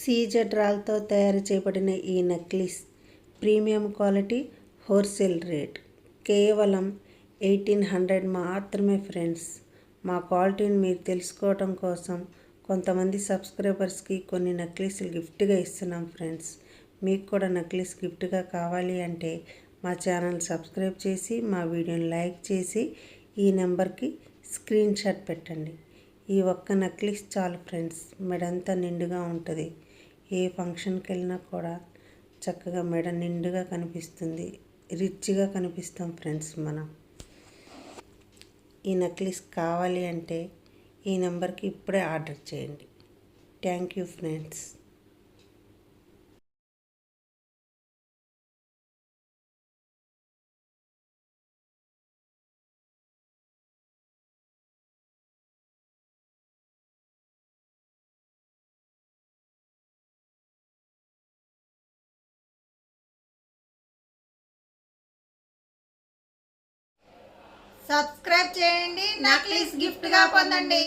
CZ రాళ్ళతో తయారు చేయబడిన ఈ necklace premium quality, wholesale rate కేవలం 1800 మాత్రమే ఫ్రెండ్స్. మా క్వాలిటీని మీరు తెలుసుకోవడం కోసం కొంతమంది సబ్స్క్రైబర్స్కి కొన్ని నెక్లెస్లు గిఫ్ట్గా ఇస్తున్నాం ఫ్రెండ్స్. మీకు కూడా నెక్లెస్ గిఫ్ట్గా కావాలి అంటే మా ఛానల్ సబ్స్క్రైబ్ చేసి మా వీడియోని లైక్ చేసి ఈ నెంబర్కి స్క్రీన్ షాట్ పెట్టండి. ఈ ఒక్క నెక్లెస్ చాలు ఫ్రెండ్స్, మెడంతా నిండుగా ఉంటుంది. ఏ ఫంక్షన్కి వెళ్ళినా కూడా చక్కగా మెడ నిండుగా కనిపిస్తుంది, రిచ్గా కనిపిస్తాం ఫ్రెండ్స్ మనం. ఈ నెక్లెస్ కావాలి అంటే ఈ నెంబర్కి ఇప్పుడే ఆర్డర్ చేయండి. Thank you friends. సబ్స్క్రైబ్ చేయండి, నెక్లెస్ గిఫ్ట్గా పొందండి.